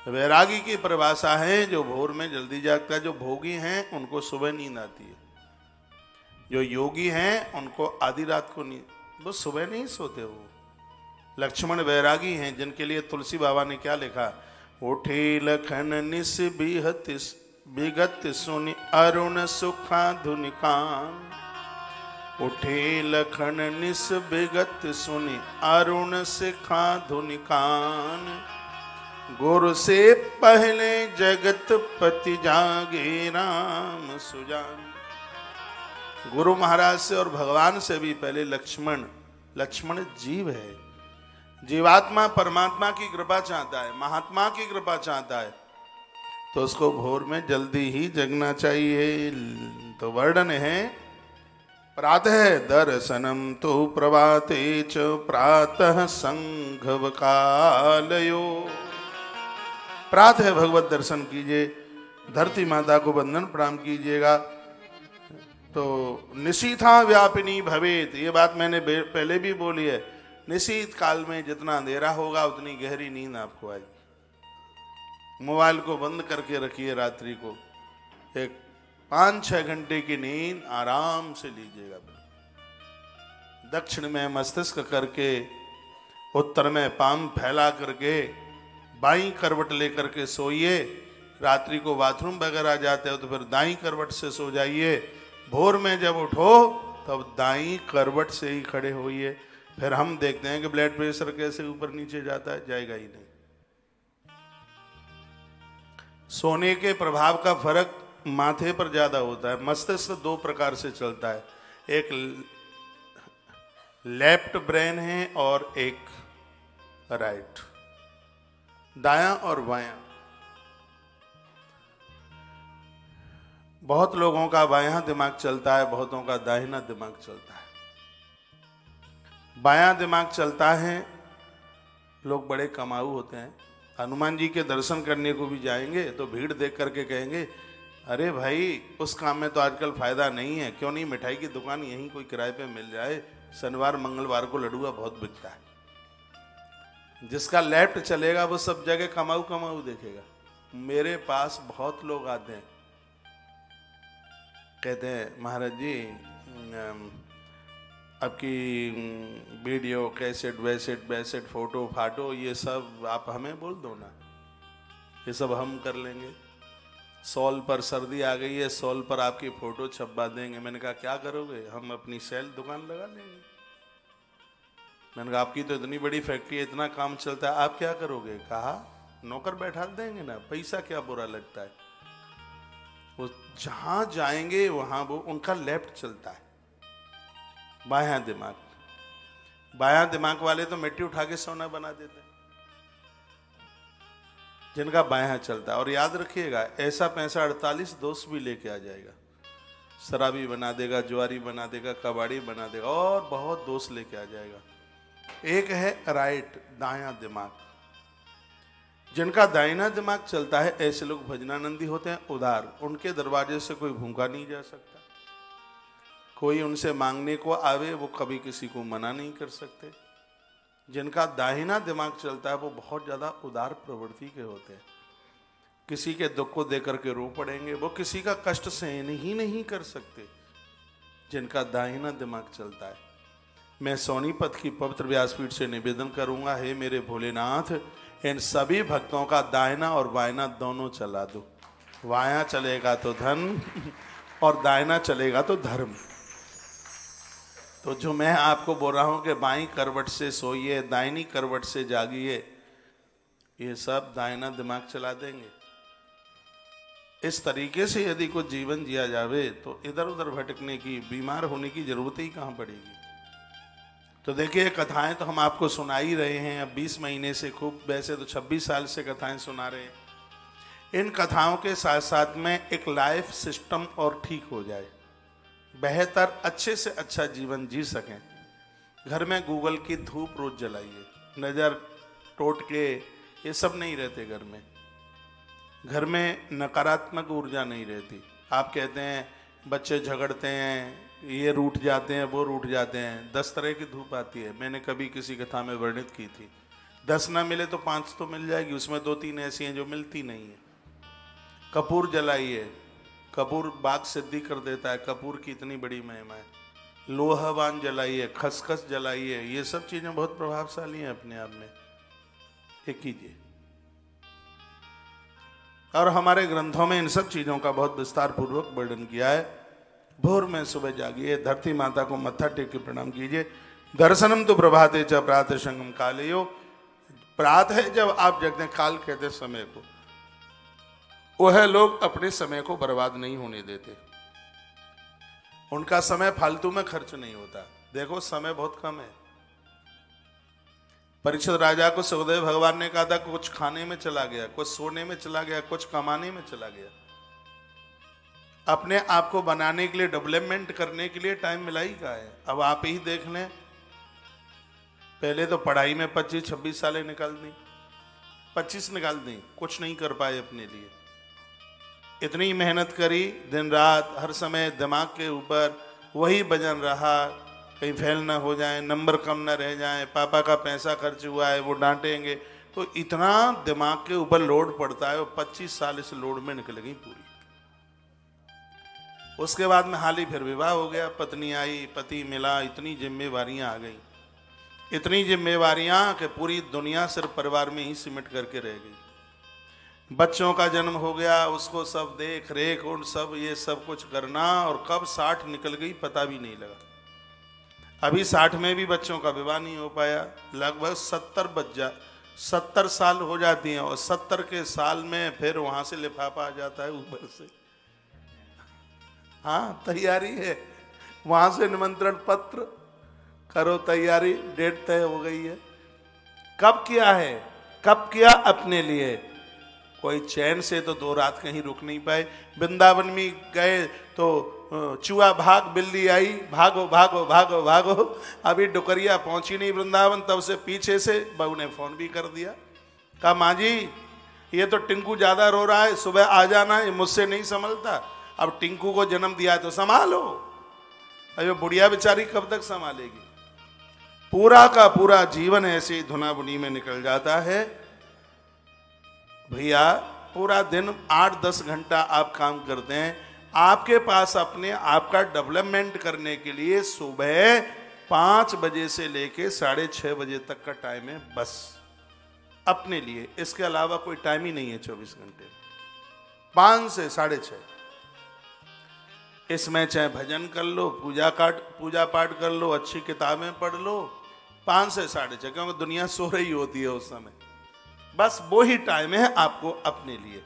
वैरागी की परिभाषा है जो भोर में जल्दी जागता है। जो भोगी हैं उनको सुबह नींद आती है, जो योगी हैं उनको आधी रात को नींद, वो सुबह नहीं सोते। वो लक्ष्मण वैरागी हैं जिनके लिए तुलसी बाबा ने क्या लिखा, उठे लखन निस बिगत सुनि अरुण सुखा धुनिकान। उठे लखन निस बिगत सुनि अरुण सिखा धुनिकान। गुरु से पहले जगत पति जागे राम सुजान। गुरु महाराज से और भगवान से भी पहले लक्ष्मण जीव है। जीवात्मा परमात्मा की कृपा चाहता है, महात्मा की कृपा चाहता है, तो उसको भोर में जल्दी ही जगना चाहिए। तो वर्णन है, प्रातः दर्शनम तो प्रभाते च प्रातः संघव कालयो। प्रातः भगवत दर्शन कीजिए, धरती माता को वंदन प्रणाम कीजिएगा। तो निशीथा व्यापिनी भवेत, ये बात मैंने पहले भी बोली है। निशीत काल में जितना अंधेरा होगा उतनी गहरी नींद आपको आएगी। मोबाइल को बंद करके रखिए, रात्रि को एक 5-6 घंटे की नींद आराम से लीजिएगा। दक्षिण में मस्तिष्क करके, उत्तर में पाम फैला करके, बाईं करवट लेकर के सोइए। रात्रि को बाथरूम वगैरह जाते हो तो फिर दाईं करवट से सो जाइए। भोर में जब उठो तब दाईं करवट से ही खड़े होइए। फिर हम देखते हैं कि ब्लड प्रेशर कैसे ऊपर नीचे जाता है, जाएगा ही नहीं। सोने के प्रभाव का फर्क माथे पर ज्यादा होता है। मस्तिष्क 2 प्रकार से चलता है, एक लेफ्ट ब्रेन है और एक राइट, दायां और बायां। बहुत लोगों का बायां दिमाग चलता है, बहुतों का दाहिना दिमाग चलता है। बायां दिमाग चलता है, लोग बड़े कमाऊ होते हैं। हनुमान जी के दर्शन करने को भी जाएंगे तो भीड़ देख करके कहेंगे, अरे भाई उस काम में तो आजकल फायदा नहीं है, क्यों नहीं मिठाई की दुकान यहीं कोई किराए पे मिल जाए, शनिवार मंगलवार को लडुआ बहुत बिकता है। जिसका लेफ्ट चलेगा वो सब जगह कमाऊ कमाऊ देखेगा। मेरे पास बहुत लोग आते हैं, कहते हैं महाराज जी आपकी वीडियो कैसेट वैसेट फोटो फाटो ये सब आप हमें बोल दो ना, ये सब हम कर लेंगे। सॉल पर सर्दी आ गई है, सॉल पर आपकी फोटो छपवा देंगे। मैंने कहा क्या करोगे? हम अपनी सेल दुकान लगा लेंगे। मैंने कहा आपकी तो इतनी बड़ी फैक्ट्री है, इतना काम चलता है, आप क्या करोगे? कहा नौकर बैठा देंगे ना, पैसा क्या बुरा लगता है। वो जहां जाएंगे वहां वो उनका लेफ्ट चलता है, बायां दिमाग। बायां दिमाग वाले तो मिट्टी उठा के सोना बना देते हैं, जिनका बायां चलता है। और याद रखिएगा, ऐसा पैसा 48 दोस्त भी लेके आ जाएगा। शराबी बना देगा, जुआरी बना देगा, कबाड़ी बना देगा, और बहुत दोस्त लेके आ जाएगा। एक है राइट, दायां दिमाग। जिनका दाहिना दिमाग चलता है ऐसे लोग भजनानंदी होते हैं, उदार। उनके दरवाजे से कोई भूखा नहीं जा सकता, कोई उनसे मांगने को आवे वो कभी किसी को मना नहीं कर सकते। जिनका दाहिना दिमाग चलता है वो बहुत ज्यादा उदार प्रवृत्ति के होते हैं। किसी के दुख को देकर के रो पड़ेंगे, वो किसी का कष्ट सहन ही नहीं कर सकते, जिनका दाहिना दिमाग चलता है। मैं सोनीपत की पवित्र व्यासपीठ से निवेदन करूंगा, हे मेरे भोलेनाथ, इन सभी भक्तों का दाहिना और बायना दोनों चला दो। बायां चलेगा तो धन और दाहिना चलेगा तो धर्म। तो जो मैं आपको बोल रहा हूं कि बाईं करवट से सोइए, दाहिनी करवट से जागिए, ये सब दाहिना दिमाग चला देंगे। इस तरीके से यदि कुछ जीवन जिया जावे तो इधर उधर भटकने की, बीमार होने की जरूरत ही कहां पड़ेगी। तो देखिए, कथाएं तो हम आपको सुना ही रहे हैं अब 20 महीने से, खूब वैसे तो 26 साल से कथाएं सुना रहे हैं। इन कथाओं के साथ साथ में एक लाइफ सिस्टम और ठीक हो जाए, बेहतर अच्छे से अच्छा जीवन जी सकें। घर में गूगल की धूप रोज जलाइए, नज़र टोटके ये सब नहीं रहते घर में। घर में नकारात्मक ऊर्जा नहीं रहती। आप कहते हैं बच्चे झगड़ते हैं, ये रूठ जाते हैं, वो रूठ जाते हैं, 10 तरह की धूप आती है। मैंने कभी किसी कथा में वर्णित की थी, 10 ना मिले तो 5 तो मिल जाएगी, उसमें 2-3 ऐसी हैं जो मिलती नहीं है। कपूर जलाइए, कपूर बाग सिद्धि कर देता है, कपूर की इतनी बड़ी महिमा है। लोहावान जलाइए, खसखस जलाइए, ये सब चीजें बहुत प्रभावशाली हैं अपने आप में, ये कीजिए। और हमारे ग्रंथों में इन सब चीजों का बहुत विस्तार पूर्वक वर्णन किया है। भोर में सुबह जागिए, धरती माता को मत्था टेक के प्रणाम कीजिए। दर्शनम तो प्रभाते च प्रातः संगम कालयो, प्रातः है जब आप जगते हैं, काल कहते समय को, वह लोग अपने समय को बर्बाद नहीं होने देते, उनका समय फालतू में खर्च नहीं होता। देखो समय बहुत कम है। परीक्षित राजा को सुखदेव भगवान ने कहा था कुछ खाने में चला गया, कुछ सोने में चला गया, कुछ कमाने में चला गया, अपने आप को बनाने के लिए, डेवलपमेंट करने के लिए टाइम मिला ही कहा है। अब आप ही देख लें, पहले तो पढ़ाई में 25-26 सालें निकाल दी, 25 निकाल दी, कुछ नहीं कर पाए अपने लिए। इतनी मेहनत करी, दिन रात हर समय दिमाग के ऊपर वही वजन रहा, कहीं फेल ना हो जाए, नंबर कम ना रह जाए, पापा का पैसा खर्च हुआ है वो डांटेंगे, तो इतना दिमाग के ऊपर लोड पड़ता है। और 25 साल इस लोड में निकल गई पूरी। उसके बाद में हाल ही फिर विवाह हो गया, पत्नी आई, पति मिला, इतनी जिम्मेवारियां आ गई, इतनी जिम्मेवारियां कि पूरी दुनिया सिर्फ परिवार में ही सिमट करके रह गई। बच्चों का जन्म हो गया, उसको सब देख रेख उन सब ये सब कुछ करना, और कब 60 निकल गई पता भी नहीं लगा। अभी 60 में भी बच्चों का विवाह नहीं हो पाया, लगभग 70 साल हो जाती हैं, और 70 के साल में फिर वहां से लिफाफा आ जाता है ऊपर से, हाँ तैयारी है, वहां से निमंत्रण पत्र, करो तैयारी, डेट तय हो गई है। कब किया है, कब किया अपने लिए। कोई चैन से तो 2 रात कहीं रुक नहीं पाए। वृंदावन में गए तो चूहा भाग, बिल्ली आई, भागो भागो भागो भागो, अभी डुकरिया पहुंची नहीं वृंदावन, तब से पीछे से बहू ने फोन भी कर दिया, कहा माँ जी ये तो टिंकू ज्यादा रो रहा है, सुबह आ जाना, ये मुझसे नहीं संभलता। अब टिंकू को जन्म दिया तो संभालो, अरे बुढ़िया बेचारी कब तक संभालेगी। पूरा का पूरा जीवन ऐसे धुनाबुनी में निकल जाता है। भैया पूरा दिन 8-10 घंटा आप काम करते हैं, आपके पास अपने आपका डेवलपमेंट करने के लिए सुबह 5 बजे से लेके 6:30 बजे तक का टाइम है, बस अपने लिए। इसके अलावा कोई टाइम ही नहीं है 24 घंटे, 5 से 6:30। इसमें चाहे भजन कर लो, पूजा पाठ कर लो, अच्छी किताबें पढ़ लो, 5 से 6:30, क्योंकि दुनिया सो रही होती है उस समय। बस वो ही टाइम है आपको अपने लिए।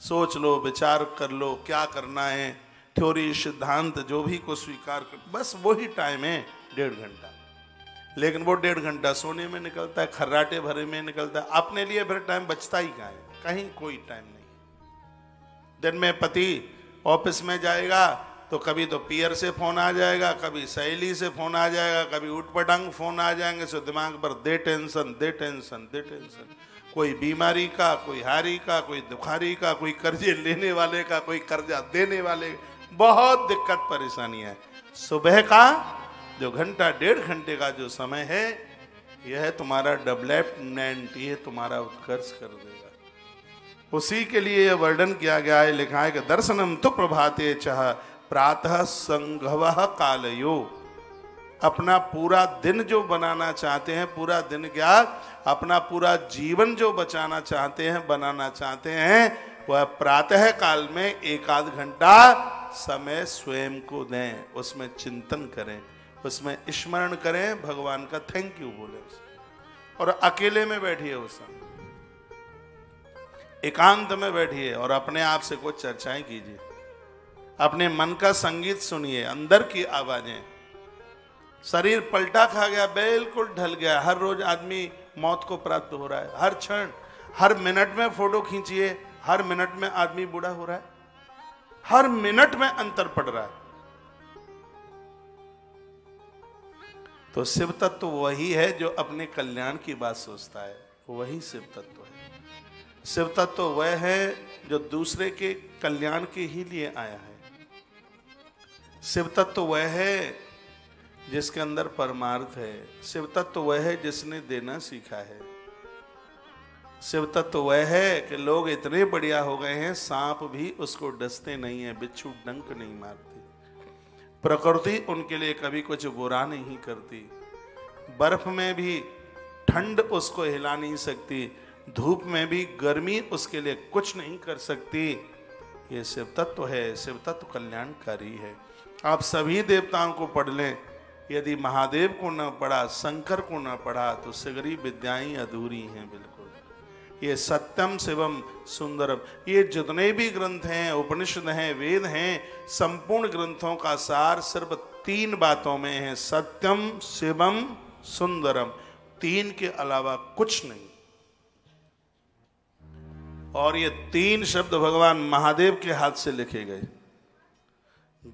सोच लो, विचार कर लो क्या करना है, थ्योरी सिद्धांत जो भी को स्वीकार कर, बस वो ही टाइम है 1.5 घंटा। लेकिन वो 1.5 घंटा सोने में निकलता है, खर्राटे भरे में निकलता है, अपने लिए फिर टाइम बचता ही कहाँ है, कहीं कोई टाइम नहीं। दिन में पति ऑफिस में जाएगा तो कभी तो पियर से फोन आ जाएगा, कभी सहेली से फोन आ जाएगा, कभी उठपटांग फोन आ जाएंगे, सो दिमाग पर दे टेंशन दे टेंशन दे टेंशन, कोई बीमारी का, कोई हारी का, कोई दुखारी का, कोई कर्जे लेने वाले का, कोई कर्जा देने वाले, बहुत दिक्कत परेशानी है। सुबह का जो घंटा 1.5 घंटे का जो समय है, यह है तुम्हारा डेवलपमेंट, ये तुम्हारा उत्कर्ष कर देगा। उसी के लिए यह वर्णन किया गया है, लिखा है कि दर्शनम तो प्रभाते चाह प्रातः संघवः कालयो। अपना पूरा दिन जो बनाना चाहते हैं, पूरा दिन क्या, अपना पूरा जीवन जो बचाना चाहते हैं, बनाना चाहते हैं, वह प्रातः काल में 1-8 घंटा समय स्वयं को दें, उसमें चिंतन करें, उसमें स्मरण करें, भगवान का थैंक यू बोले, और अकेले में बैठिए, उस समय एकांत में बैठिए और अपने आप से कुछ चर्चाएं कीजिए, अपने मन का संगीत सुनिए, अंदर की आवाजें। शरीर पलटा खा गया, बिल्कुल ढल गया, हर रोज आदमी मौत को प्राप्त हो रहा है, हर क्षण, हर मिनट में फोटो खींचिए, हर मिनट में आदमी बूढ़ा हो रहा है, हर मिनट में अंतर पड़ रहा है। तो शिव तत्व वही है जो अपने कल्याण की बात सोचता है, वही शिव तत्व है। शिव तत्व वह है जो दूसरे के कल्याण के ही लिए आया है। शिव तत्व वह है जिसके अंदर परमार्थ है। शिव तत्व वह है जिसने देना सीखा है। शिव तत्व तो वह है कि लोग इतने बढ़िया हो गए हैं, सांप भी उसको डसते नहीं है, बिच्छू डंक नहीं मारती, प्रकृति उनके लिए कभी कुछ बुरा नहीं करती, बर्फ में भी ठंड उसको हिला नहीं सकती, धूप में भी गर्मी उसके लिए कुछ नहीं कर सकती। ये शिव तत्व है, शिव तत्व कल्याणकारी है। आप सभी देवताओं को पढ़ लें, यदि महादेव को न पढ़ा, शंकर को न पढ़ा, तो सगरी विद्याएं अधूरी हैं बिल्कुल। ये सत्यम शिवम सुंदरम, ये जितने भी ग्रंथ हैं, उपनिषद हैं, वेद हैं, संपूर्ण ग्रंथों का सार सिर्फ 3 बातों में है, सत्यम शिवम सुंदरम, 3 के अलावा कुछ नहीं। और ये 3 शब्द भगवान महादेव के हाथ से लिखे गए।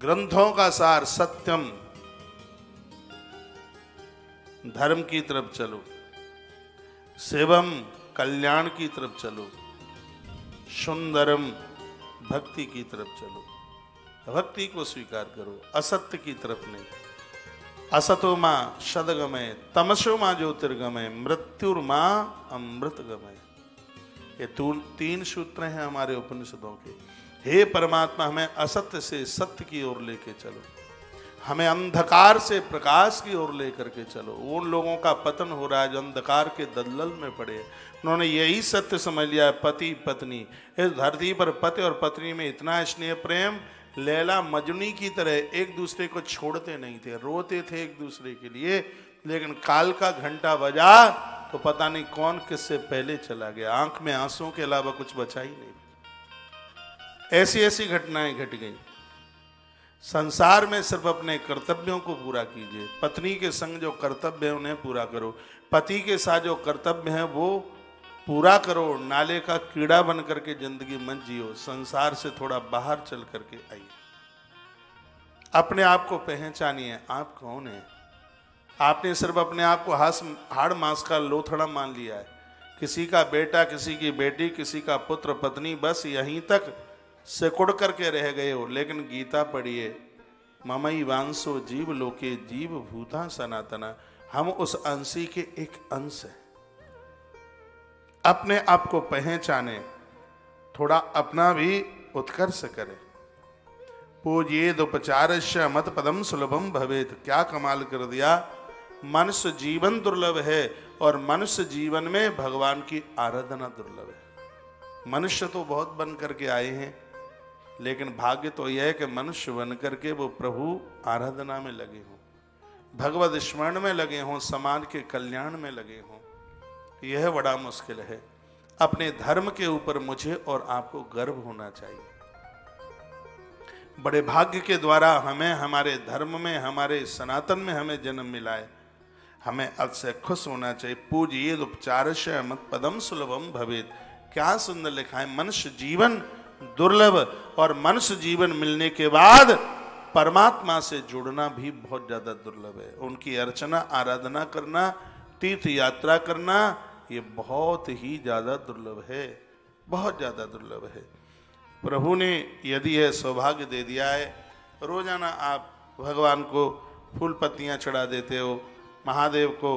ग्रंथों का सार सत्यम, धर्म की तरफ चलो, शिवम कल्याण की तरफ चलो, सुंदरम भक्ति की तरफ चलो, भक्ति को स्वीकार करो, असत्य की तरफ नहीं। असतो मां सदगमय, तमसो मां ज्योतिर्गमय, मृत्युर्मा अमृतगमय। ये 3 सूत्र हैं हमारे उपनिषदों के। हे परमात्मा, हमें असत्य से सत्य की ओर लेके चलो, हमें अंधकार से प्रकाश की ओर लेकर के चलो। उन लोगों का पतन हो रहा है जो अंधकार के दलदल में पड़े, उन्होंने यही सत्य समझ लिया है, पति पत्नी। इस धरती पर पति और पत्नी में इतना स्नेह प्रेम, लैला मजनू की तरह एक दूसरे को छोड़ते नहीं थे, रोते थे एक दूसरे के लिए, लेकिन काल का घंटा बजा तो पता नहीं कौन किससे पहले चला गया, आंख में आंसुओं के अलावा कुछ बचा ही नहीं। ऐसी ऐसी घटनाएं घट गई। संसार में सिर्फ अपने कर्तव्यों को पूरा कीजिए, पत्नी के संग जो कर्तव्य है उन्हें पूरा करो, पति के साथ जो कर्तव्य है वो पूरा करो। नाले का कीड़ा बन करके जिंदगी मत जियो, संसार से थोड़ा बाहर चल करके आइए, अपने आप को पहचानिए, आप कौन है। आपने सिर्फ अपने आप को हाड़ मांस का लोथड़ा मान लिया है, किसी का बेटा, किसी की बेटी, किसी का पुत्र पत्नी, बस यहीं तक सिकुड़ करके रह गए हो। लेकिन गीता पढ़िए, ममई वांसो जीव लोके जीव भूता सनातना, हम उस अंशी के एक अंश हैं। अपने आप को पहचाने, थोड़ा अपना भी उत्कर्ष करें। पूज्येद उपचारस्य मत पदम सुलभम भवेत, क्या कमाल कर दिया। मनुष्य जीवन दुर्लभ है और मनुष्य जीवन में भगवान की आराधना दुर्लभ है। मनुष्य तो बहुत बन करके आए हैं, लेकिन भाग्य तो यह है कि मनुष्य बन करके वो प्रभु आराधना में लगे हों, भगवत स्मरण में लगे हों, समाज के कल्याण में लगे हों। यह बड़ा मुश्किल है। अपने धर्म के ऊपर मुझे और आपको गर्व होना चाहिए। बड़े भाग्य के द्वारा हमें हमारे धर्म में, हमारे सनातन में हमें जन्म मिला है, हमें अवश्य खुश होना चाहिए। पूज्येद उपचारस्य मत पदम सुलभम भवेत, क्या सुंदर लिखा है। मनुष्य जीवन दुर्लभ, और मनुष्य जीवन मिलने के बाद परमात्मा से जुड़ना भी बहुत ज्यादा दुर्लभ है। उनकी अर्चना आराधना करना, तीर्थ यात्रा करना, ये बहुत ही ज्यादा दुर्लभ है, बहुत ज्यादा दुर्लभ है। प्रभु ने यदि यह सौभाग्य दे दिया है, रोजाना आप भगवान को फूल पत्तियां चढ़ा देते हो, महादेव को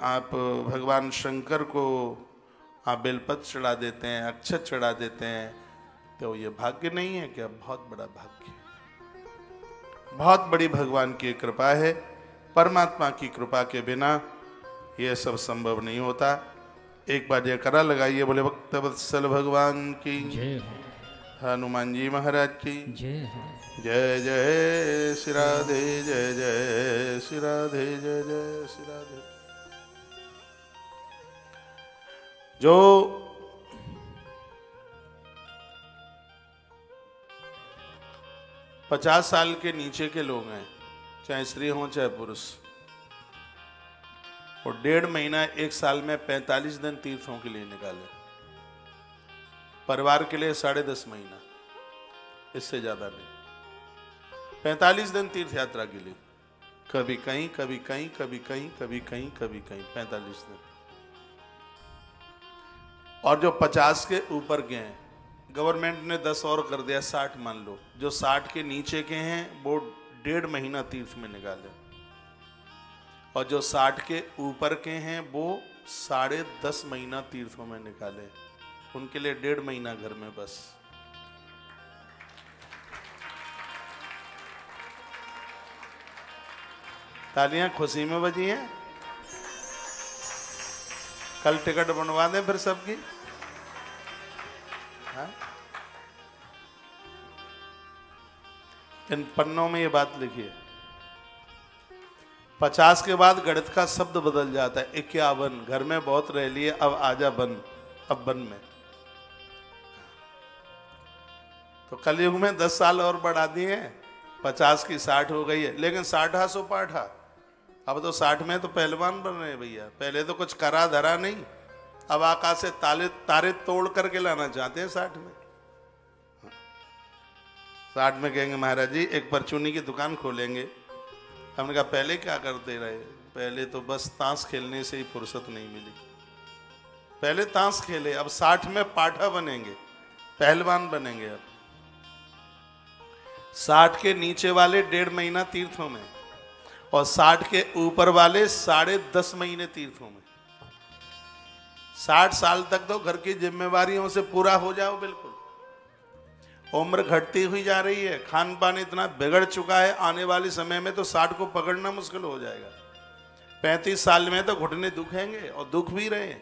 आप, भगवान शंकर को आप बेलपत्र चढ़ा देते हैं, अक्षत चढ़ा देते हैं, तो ये भाग्य नहीं है क्या? बहुत बड़ा भाग्य है, बहुत बड़ी भगवान की कृपा है। परमात्मा की कृपा के बिना यह सब संभव नहीं होता। एक बार जयकारा लगाइए, बोले भक्तवत्सल भगवान की जय, हनुमान जी महाराज की जय, जय जय श्री राधे, जय जय श्री राधे, जय जय श्री राधे। जो पचास साल के नीचे के लोग हैं, चाहे स्त्री हो चाहे पुरुष, और 1.5 महीना 1 साल में 45 दिन तीर्थों के लिए निकाले, परिवार के लिए 10.5 महीना, इससे ज्यादा नहीं। 45 दिन तीर्थ यात्रा के लिए, कभी कहीं कभी कहीं कभी कहीं कभी कहीं कभी कहीं 45 दिन। और जो 50 के ऊपर के हैं, गवर्नमेंट ने 10 और कर दिया, 60 मान लो। जो 60 के नीचे के हैं वो 1.5 महीना तीर्थ में निकाले, और जो 60 के ऊपर के हैं वो 10.5 महीना तीर्थों में निकाले, उनके लिए 1.5 महीना घर में बस। तालियां खुशी में बजी हैं। कल टिकट बनवा दें फिर सबकी। हाँ? इन पन्नों में ये बात लिखिए, 50 के बाद गणित का शब्द बदल जाता है। 51, घर में बहुत रह लिए, अब आजा बन, अब बन में। तो कलयुग में 10 साल और बढ़ा दिए हैं, 50 की 60 हो गई है, लेकिन 60 सो पाठा। अब तो 60 में तो पहलवान बन रहे हैं भैया। पहले तो कुछ करा धरा नहीं, अब आकाश से तारे तोड़ करके लाना चाहते हैं 60 में। 60 में कहेंगे महाराज जी एक परचूनी की दुकान खोलेंगे। हमने कहा पहले क्या करते रहे? पहले तो बस ताश खेलने से ही फुर्सत नहीं मिली, पहले ताश खेले। अब 60 में पाठा बनेंगे, पहलवान बनेंगे। अब 60 के नीचे वाले 1.5 महीना तीर्थों में, और 60 के ऊपर वाले 10.5 महीने तीर्थों में। 60 साल तक तो घर की जिम्मेवारियों से पूरा हो जाओ बिल्कुल। उम्र घटती हुई जा रही है, खान पान इतना बिगड़ चुका है, आने वाले समय में तो 60 को पकड़ना मुश्किल हो जाएगा। 35 साल में तो घुटने दुखेंगे, और दुख भी रहे।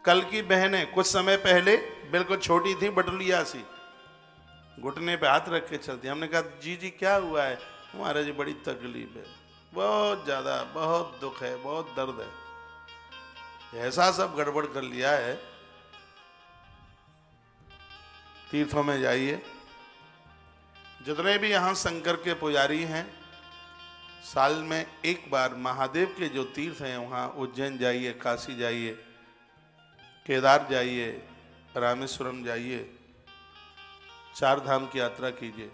कल की बहनें कुछ समय पहले बिल्कुल छोटी थी, बटुलिया सी, घुटने पे हाथ रख के चलती। हमने कहा जी क्या हुआ है? हमारा जी बड़ी तकलीफ है, बहुत ज्यादा, बहुत दुख है, बहुत दर्द है। ऐसा सब गड़बड़ कर लिया है। तीर्थों में जाइए, जितने भी यहाँ शंकर के पुजारी हैं, साल में एक बार महादेव के जो तीर्थ हैं वहाँ उज्जैन जाइए, काशी जाइए, केदार जाइए, रामेश्वरम जाइए, 4 धाम की यात्रा कीजिए।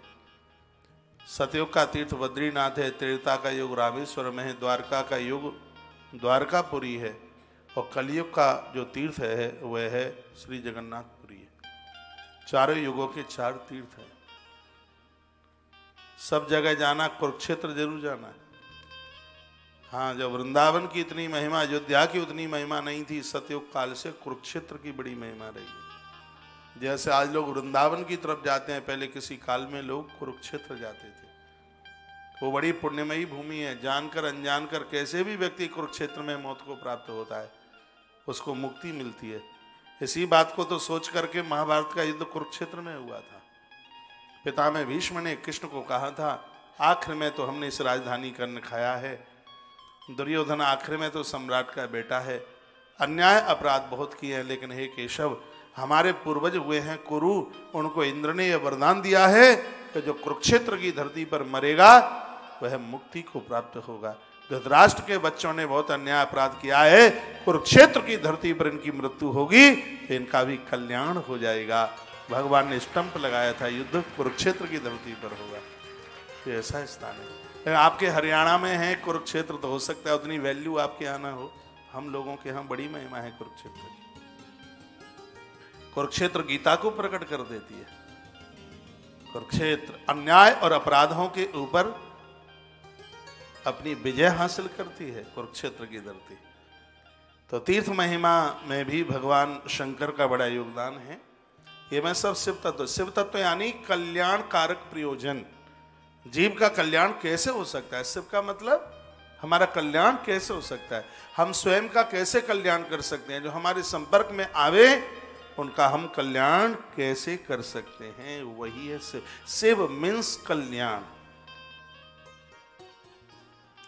सतयुग का तीर्थ बद्रीनाथ है, त्रेता का युग रामेश्वरम है, द्वारका का युग द्वारकापुरी है, और कलयुग का जो तीर्थ है वह है श्री जगन्नाथपुरी है। चारों युगों के 4 तीर्थ हैं। सब जगह जाना, कुरुक्षेत्र जरूर जाना है। हाँ, जब वृंदावन की इतनी महिमा, अयोध्या की उतनी महिमा नहीं थी, सतयुग काल से कुरुक्षेत्र की बड़ी महिमा रही है। जैसे आज लोग वृंदावन की तरफ जाते हैं, पहले किसी काल में लोग कुरुक्षेत्र जाते थे। वो बड़ी पुण्यमयी भूमि है। जानकर अनजान कर कैसे भी व्यक्ति कुरुक्षेत्र में मौत को प्राप्त होता है, उसको मुक्ति मिलती है। इसी बात को तो सोच करके महाभारत का युद्ध कुरुक्षेत्र में हुआ था। पितामह भीष्म ने कृष्ण को कहा था, आखिर में तो हमने इस राजधानी का अन्न खाया है। दुर्योधन आखिर में तो सम्राट का बेटा है। अन्याय अपराध बहुत किए हैं, लेकिन हे केशव, हमारे पूर्वज हुए हैं कुरु, उनको इंद्र ने यह वरदान दिया है कि जो कुरुक्षेत्र की धरती पर मरेगा वह मुक्ति को प्राप्त होगा। धृतराष्ट्र के बच्चों ने बहुत अन्याय अपराध किया है, कुरुक्षेत्र की धरती पर इनकी मृत्यु होगी तो इनका भी कल्याण हो जाएगा। भगवान ने स्टंप लगाया था, युद्ध कुरुक्षेत्र की धरती पर होगा। ये ऐसा स्थान है। आपके हरियाणा में है कुरुक्षेत्र, तो हो सकता है उतनी वैल्यू आपके यहाँ ना हो। हम लोगों के यहाँ बड़ी महिमा है कुरुक्षेत्र की। कुरुक्षेत्र गीता को प्रकट कर देती है। कुरुक्षेत्र अन्याय और अपराधों के ऊपर अपनी विजय हासिल करती है, कुरुक्षेत्र की धरती। तो तीर्थ महिमा में भी भगवान शंकर का बड़ा योगदान है। ये मैं सब शिव तत्व यानी कल्याण कारक प्रयोजन। जीव का कल्याण कैसे हो सकता है? शिव का मतलब हमारा कल्याण कैसे हो सकता है, हम स्वयं का कैसे कल्याण कर सकते हैं, जो हमारे संपर्क में आवे उनका हम कल्याण कैसे कर सकते हैं, वही है शिव। शिव मीन्स कल्याण।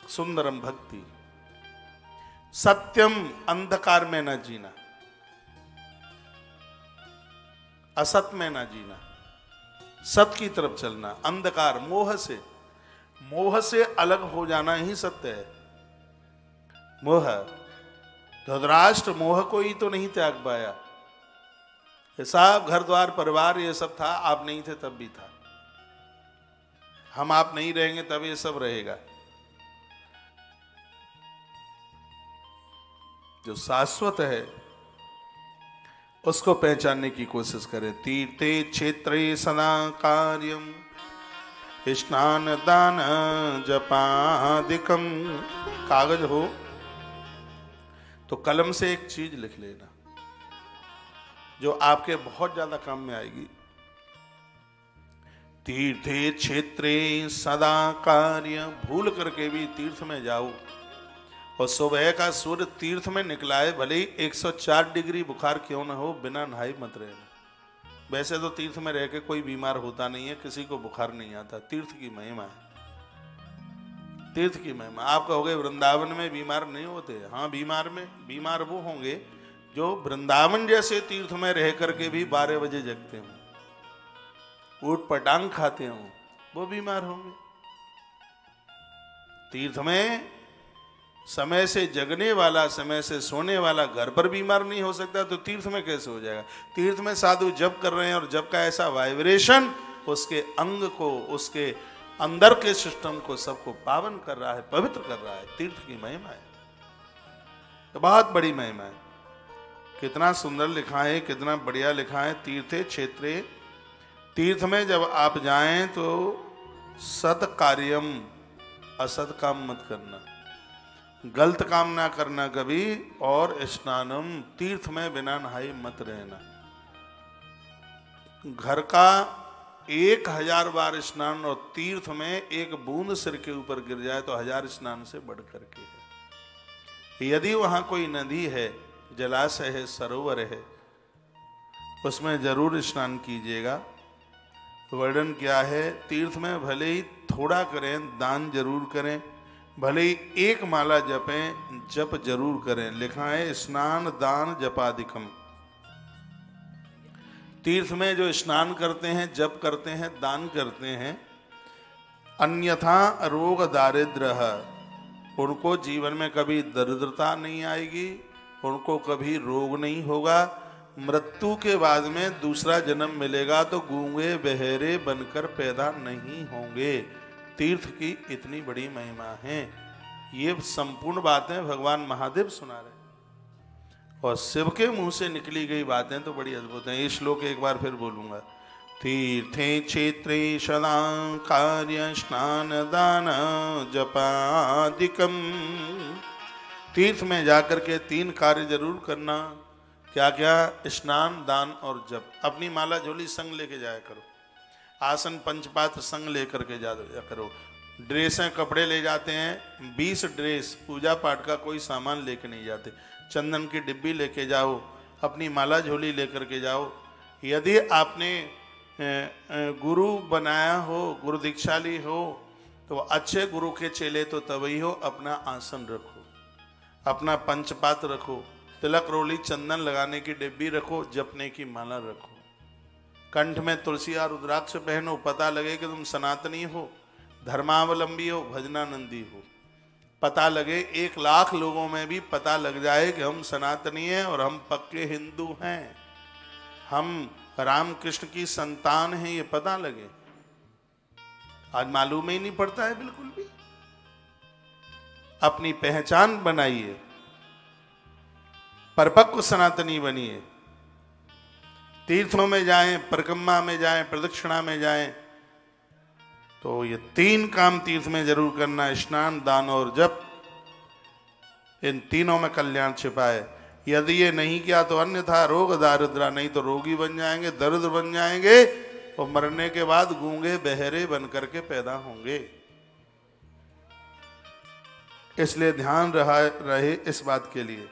सुंदरम भक्ति। सत्यम, अंधकार में न जीना, असत में न जीना, सत की तरफ चलना। अंधकार मोह से अलग हो जाना ही सत्य है। मोह, धृतराष्ट्र मोह को ही तो नहीं त्याग पाया। ये सब घर द्वार परिवार ये सब था, आप नहीं थे तब भी था। हम आप नहीं रहेंगे तब ये सब रहेगा। जो शाश्वत है उसको पहचानने की कोशिश करें। तीर्थे क्षेत्रे सदा कार्यम स्नान दान जपादिकम। कागज हो, तो कलम से एक चीज लिख लेना जो आपके बहुत ज्यादा काम में आएगी। तीर्थे क्षेत्रे सदा कार्य, भूल करके भी तीर्थ में जाओ और सुबह का सूर्य तीर्थ में निकला है, भले ही 104 डिग्री बुखार क्यों न हो, बिना नहाए मत रहना। वैसे तो तीर्थ में रह के कोई बीमार होता नहीं है, किसी को बुखार नहीं आता। तीर्थ की महिमा है, तीर्थ की महिमा। आप कहोगे वृंदावन में बीमार नहीं होते। हाँ, बीमार वो होंगे जो वृंदावन जैसे तीर्थ में रह करके भी 12 बजे जगते हों, ऊट पटांग खाते हों, वो बीमार होंगे। तीर्थ में समय से जगने वाला, समय से सोने वाला घर पर बीमार नहीं हो सकता, तो तीर्थ में कैसे हो जाएगा। तीर्थ में साधु जप कर रहे हैं और जप का ऐसा वाइब्रेशन उसके अंग को, उसके अंदर के सिस्टम को, सबको पावन कर रहा है, पवित्र कर रहा है। तीर्थ की महिमा है, तो बहुत बड़ी महिमा है। कितना सुंदर लिखा है, कितना बढ़िया लिखा है। तीर्थे क्षेत्रे, तीर्थ में जब आप जाएं तो सत कार्यम, असत काम मत करना, गलत काम ना करना कभी। और स्नानम, तीर्थ में बिना नहाए मत रहना। घर का 1000 बार स्नान और तीर्थ में एक बूंद सिर के ऊपर गिर जाए तो 1000 स्नान से बढ़ करके है। यदि वहां कोई नदी है, जलाशय है, सरोवर है, उसमें जरूर स्नान कीजिएगा। वर्णन क्या है, तीर्थ में भले ही थोड़ा करें, दान जरूर करें, भले ही 1 माला जपें, जप जरूर करें। लिखा है स्नान दान जपादिकम। तीर्थ में जो स्नान करते हैं, जप करते हैं, दान करते हैं, अन्यथा रोग दारिद्र, उनको जीवन में कभी दरिद्रता नहीं आएगी, उनको कभी रोग नहीं होगा। मृत्यु के बाद में दूसरा जन्म मिलेगा तो गूंगे बहरे बनकर पैदा नहीं होंगे। तीर्थ की इतनी बड़ी महिमा है। ये संपूर्ण बातें भगवान महादेव सुना रहे और शिव के मुंह से निकली गई बातें तो बड़ी अद्भुत हैं। ये श्लोक एक बार फिर बोलूंगा। तीर्थे क्षेत्रे सदा कार्य स्नान दान जपादिकम। तीर्थ में जाकर के 3 कार्य जरूर करना। क्या क्या? स्नान, दान और जप। अपनी माला झोली संग लेके जाया करो, आसन पंचपात्र संग लेकर के जा करो। ड्रेसें, कपड़े ले जाते हैं, 20 ड्रेस, पूजा पाठ का कोई सामान लेके नहीं जाते। चंदन की डिब्बी लेके जाओ, अपनी माला झोली लेकर के जाओ। यदि आपने गुरु बनाया हो, गुरु दीक्षाली हो, तो अच्छे गुरु के चेले तो तभी हो। अपना आसन रखो, अपना पंचपात्र रखो, तिलक रोली चंदन लगाने की डिब्बी रखो, जपने की माला रखो, कंठ में तुलसी और रुद्राक्ष पहनो, पता लगे कि तुम सनातनी हो, धर्मावलंबी हो, भजनानंदी हो। पता लगे 1 लाख लोगों में भी पता लग जाए कि हम सनातनी हैं और हम पक्के हिंदू हैं, हम रामकृष्ण की संतान हैं, ये पता लगे। आज मालूम ही नहीं पड़ता है बिल्कुल भी। अपनी पहचान बनाइए, परिपक्व सनातनी बनिए। तीर्थों में जाएं, परिक्रमा में जाएं, प्रदक्षिणा में जाएं, तो ये 3 काम तीर्थ में जरूर करना, स्नान, दान और जप। इन तीनों में कल्याण छिपा है। यदि ये नहीं किया तो अन्यथा रोग दारिद्र, नहीं तो रोगी बन जाएंगे, दरिद्र बन जाएंगे और मरने के बाद गूंगे बहरे बन करके पैदा होंगे। इसलिए ध्यान रहे इस बात के लिए।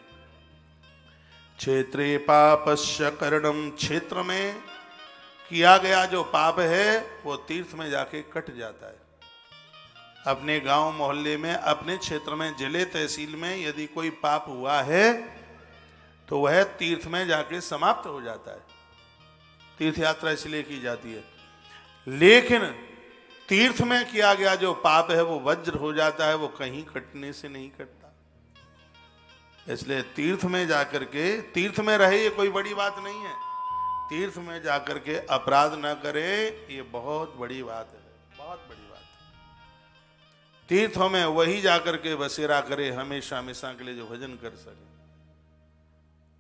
क्षेत्रे पापस्य करणम, क्षेत्र में किया गया जो पाप है वो तीर्थ में जाके कट जाता है। अपने गांव मोहल्ले में, अपने क्षेत्र में, जिले तहसील में यदि कोई पाप हुआ है तो वह तीर्थ में जाके समाप्त हो जाता है। तीर्थ यात्रा इसलिए की जाती है। लेकिन तीर्थ में किया गया जो पाप है वो वज्र हो जाता है, वो कहीं कटने से नहीं कटता। इसलिए तीर्थ में जाकर के, तीर्थ में रहे ये कोई बड़ी बात नहीं है। तीर्थ में जाकर के अपराध ना करे, ये बहुत बड़ी बात है, बहुत बड़ी बात है। तीर्थों में वही जाकर के बसेरा करे, हमेशा हमेशा के लिए जो भजन कर सके,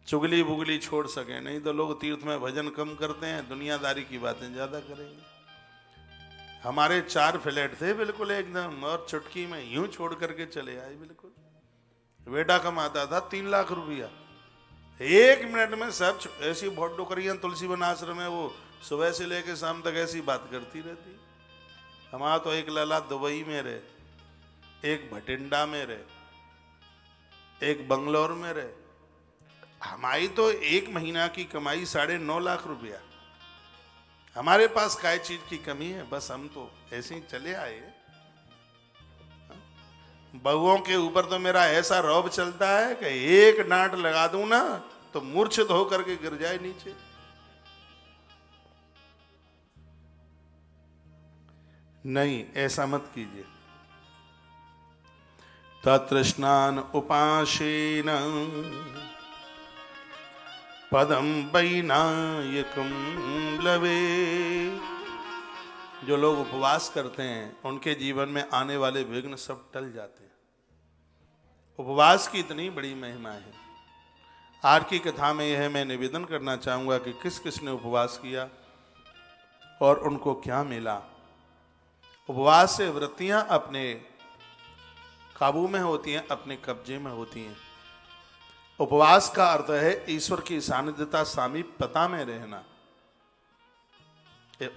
चुगली बुगली छोड़ सके। नहीं तो लोग तीर्थ में भजन कम करते हैं, दुनियादारी की बातें ज्यादा करेंगे। हमारे 4 फ्लैट थे बिल्कुल एकदम, और चुटकी में यूं छोड़ करके चले आए बिल्कुल। बेटा कमाता था 3 लाख रुपया, 1 मिनट में सब ऐसी बहुत डोकरियां तुलसी वन आश्रम में, वो सुबह से लेके शाम तक ऐसी बात करती रहती। हमारा तो एक लला दुबई में रहे, एक भटिंडा में रहे, एक बंगलोर में रहे। हमारी तो 1 महीना की कमाई 9.5 लाख रुपया। हमारे पास काय चीज की कमी है, बस हम तो ऐसे ही चले आए। बहुओं के ऊपर तो मेरा ऐसा रौब चलता है कि एक डांट लगा दूं ना तो मूर्छित होकर के गिर जाए नीचे। नहीं, ऐसा मत कीजिए। ततृष्णान उपासेन पदम वैनायकम लवे। जो लोग उपवास करते हैं उनके जीवन में आने वाले विघ्न सब टल जाते हैं। उपवास की इतनी बड़ी महिमा है। आज की कथा में यह मैं निवेदन करना चाहूंगा कि किस किस ने उपवास किया और उनको क्या मिला। उपवास से वृत्तियां अपने काबू में होती हैं, अपने कब्जे में होती हैं। उपवास का अर्थ है ईश्वर की सानिध्यता, सामीप्यता में रहना।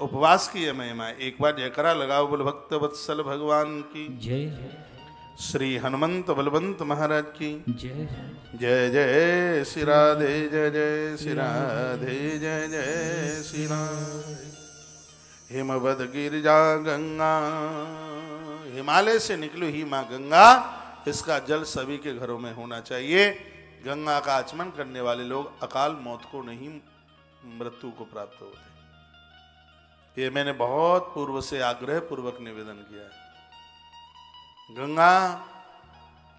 उपवास की यह महिमा। एक बार जयकरा लगाओ, बोल भक्त वत्सल भगवान की जय, श्री हनुमंत बलवंत महाराज की जय। जय जय श्री राधे, जय जय श्री राधे, जय जय श्री राधे। हिमवद गिरिजा गंगा, हिमालय से निकली ही माँ गंगा, इसका जल सभी के घरों में होना चाहिए। गंगा का आचमन करने वाले लोग अकाल मौत को नहीं, मृत्यु को प्राप्त होते। ये मैंने बहुत पूर्व से आग्रह पूर्वक निवेदन किया है। गंगा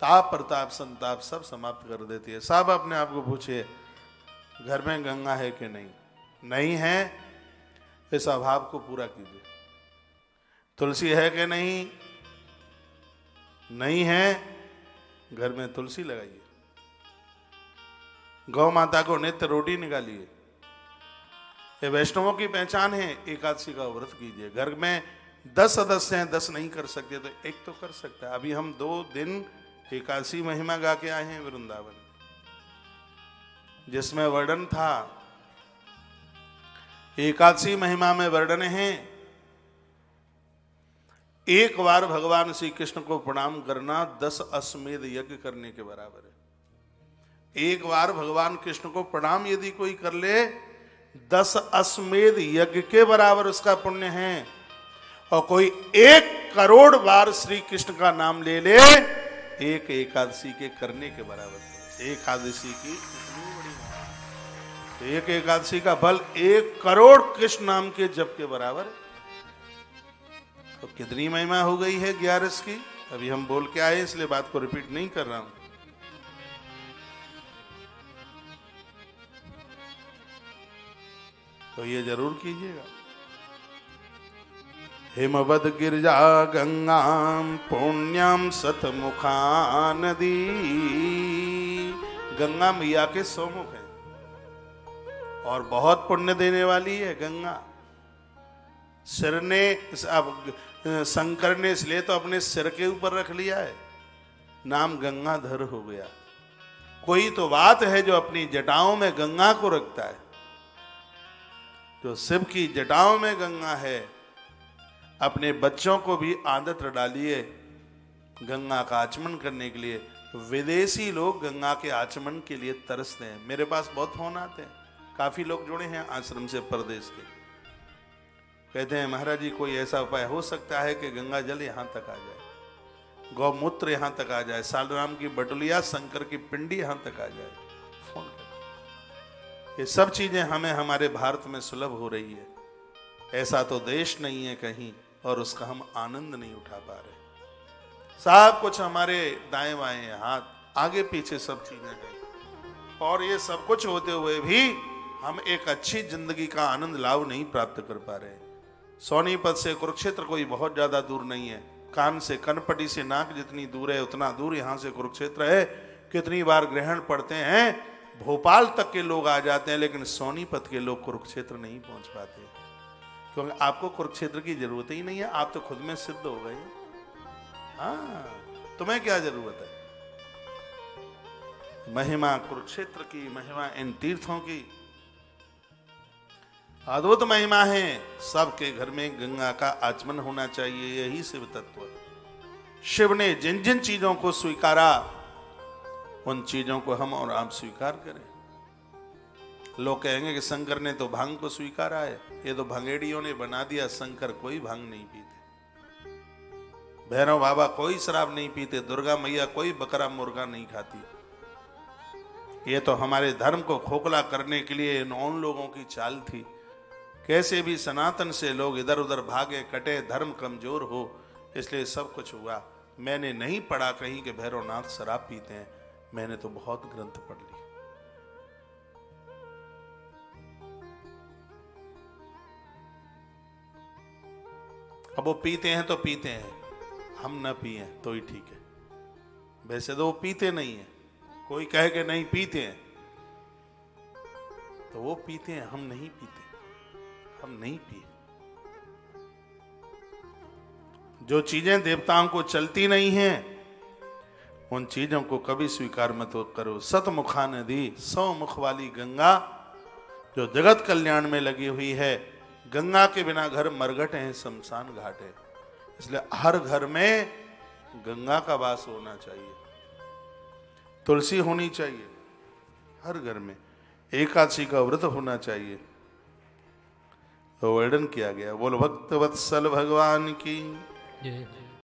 ताप प्रताप संताप सब समाप्त कर देती है। सब अपने आप को पूछिए, घर में गंगा है कि नहीं? नहीं है, इस अभाव को पूरा कीजिए। तुलसी है कि नहीं? नहीं है, घर में तुलसी लगाइए। गौ माता को नित्य रोटी निकालिए। ये वैष्णवों की पहचान है। एकादशी का व्रत कीजिए। घर में 10 सदस्य हैं, 10 नहीं कर सकते तो एक तो कर सकता है। अभी हम 2 दिन एकादशी महिमा गा के आए हैं वृंदावन, जिसमें वर्णन था, एकादशी महिमा में वर्णन है, एक बार भगवान श्री कृष्ण को प्रणाम करना 10 अश्वमेध यज्ञ करने के बराबर है। एक बार भगवान कृष्ण को प्रणाम यदि कोई कर ले, 10 अश्वमेध यज्ञ के बराबर उसका पुण्य है। और कोई 1 करोड़ बार श्री कृष्ण का नाम ले ले, एक एकादशी के करने के बराबर। एकादशी की इतनी बड़ी, एक एकादशी का फल 1 करोड़ कृष्ण नाम के जप के बराबर। तो कितनी महिमा हो गई है 11 की। अभी हम बोल के आए, इसलिए बात को रिपीट नहीं कर रहा हूं। तो ये जरूर कीजिएगा। हिमवद गिरिजा गंगा पुण्यम सतमुखा नदी। गंगा मैया के 100 मुख हैं और बहुत पुण्य देने वाली है गंगा। सिर ने, अब शंकर ने इसलिए तो अपने सिर के ऊपर रख लिया है, नाम गंगाधर हो गया। कोई तो बात है जो अपनी जटाओं में गंगा को रखता है। जो शिव की जटाओं में गंगा है, अपने बच्चों को भी आदत डालिए गंगा का आचमन करने के लिए। विदेशी लोग गंगा के आचमन के लिए तरसते हैं। मेरे पास बहुत फोन आते हैं, काफी लोग जुड़े हैं आश्रम से प्रदेश के। कहते हैं महाराज जी कोई ऐसा उपाय हो सकता है कि गंगा जल यहाँ तक आ जाए, गौमूत्र यहाँ तक आ जाए, सालराम की बटुलिया, शंकर की पिंडी यहाँ तक आ जाए। फोन कर, ये सब चीजें हमें हमारे भारत में सुलभ हो रही है। ऐसा तो देश नहीं है कहीं और उसका हम आनंद नहीं उठा पा रहे। सब कुछ हमारे दाएं बाएं हाथ, आगे पीछे सब चीजें हैं और ये सब कुछ होते हुए भी हम एक अच्छी जिंदगी का आनंद लाभ नहीं प्राप्त कर पा रहे। सोनीपत से कुरुक्षेत्र कोई बहुत ज्यादा दूर नहीं है। कान से, कनपटी से नाक जितनी दूर है उतना दूर यहाँ से कुरुक्षेत्र है। कितनी बार ग्रहण पड़ते हैं, भोपाल तक के लोग आ जाते हैं, लेकिन सोनीपत के लोग कुरुक्षेत्र नहीं पहुंच पाते, क्योंकि आपको कुरुक्षेत्र की जरूरत ही नहीं है। आप तो खुद में सिद्ध हो गए। हाँ, तुम्हें क्या जरूरत है? महिमा कुरुक्षेत्र की, महिमा इन तीर्थों की अद्भुत महिमा है। सबके घर में गंगा का आचमन होना चाहिए, यही शिव तत्व है। शिव ने जिन जिन चीजों को स्वीकारा उन चीजों को हम और आप स्वीकार करें। लोग कहेंगे कि शंकर ने तो भांग को स्वीकारा है, ये तो भंगेड़ियों ने बना दिया। शंकर कोई भांग नहीं पीते, भैरव बाबा कोई शराब नहीं पीते, दुर्गा मैया कोई बकरा मुर्गा नहीं खाती। ये तो हमारे धर्म को खोखला करने के लिए उन लोगों की चाल थी। कैसे भी सनातन से लोग इधर उधर भागे, कटे, धर्म कमजोर हो, इसलिए सब कुछ हुआ। मैंने नहीं पढ़ा कहीं कि भैरवनाथ शराब पीते हैं, मैंने तो बहुत ग्रंथ पढ़ लिए। अब वो पीते हैं तो पीते हैं, हम न पिए तो ही ठीक है। वैसे तो वो पीते नहीं है, कोई कहे कि नहीं पीते हैं तो वो पीते हैं, हम नहीं पीते, हम नहीं पिए। जो चीजें देवताओं को चलती नहीं हैं उन चीजों को कभी स्वीकार मत करो। सतमुखा नदी, 100 मुख वाली गंगा जो जगत कल्याण में लगी हुई है। गंगा के बिना घर मरघट है, शमशान घाट है। इसलिए हर घर में गंगा का वास होना चाहिए, तुलसी होनी चाहिए हर घर में, एकादशी का व्रत होना चाहिए। तो वर्णन किया गया। बोलो भक्त वत्सल भगवान की।